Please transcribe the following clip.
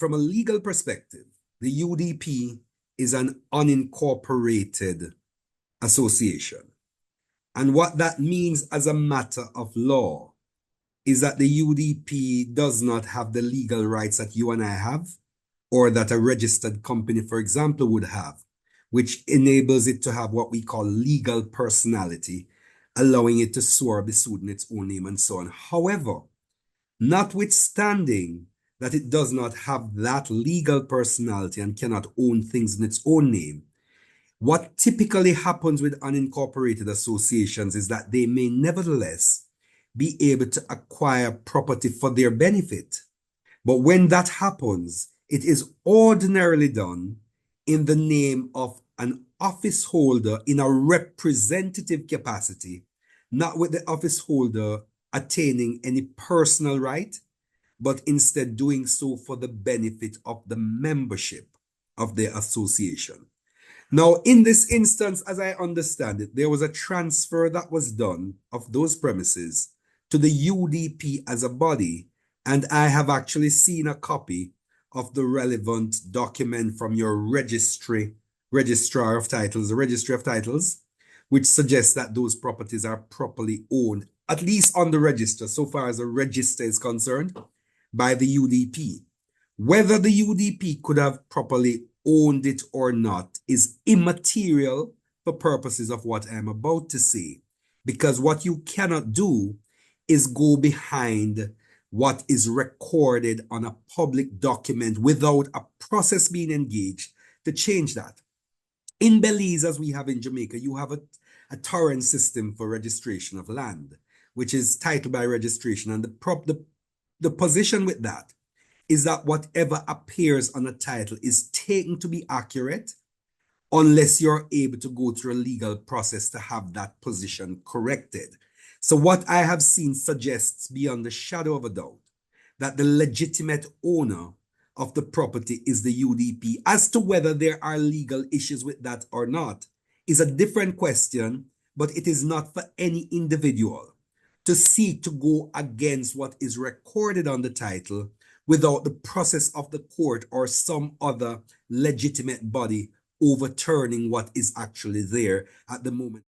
from a legal perspective, the UDP is an unincorporated association. And what that means as a matter of law is that the UDP does not have the legal rights that you and I have, or that a registered company, for example, would have, which enables it to have what we call legal personality, allowing it to soar, be sued in its own name and so on. However, notwithstanding that it does not have that legal personality and cannot own things in its own name, what typically happens with unincorporated associations is that they may nevertheless be able to acquire property for their benefit. But when that happens, it is ordinarily done in the name of an office holder in a representative capacity, not with the office holder attaining any personal right, but instead doing so for the benefit of the membership of the association. Now, in this instance, as I understand it, there was a transfer that was done of those premises to the UDP as a body, and I have actually seen a copy of the relevant document from your registrar of titles, the registry of titles, which suggests that those properties are properly owned, at least on the register, so far as the register is concerned, by the UDP. Whether the UDP could have properly owned it or not is immaterial for purposes of what I'm about to say, because what you cannot do is go behind what is recorded on a public document without a process being engaged to change that. In Belize, as we have in Jamaica, you have a torrent system for registration of land, which is title by registration. And the position with that is that whatever appears on a title is taken to be accurate unless you're able to go through a legal process to have that position corrected. So what I have seen suggests beyond the shadow of a doubt that the legitimate owner of the property is the UDP. As to whether there are legal issues with that or not is a different question, but it is not for any individual to seek to go against what is recorded on the title without the process of the court or some other legitimate body overturning what is actually there at the moment.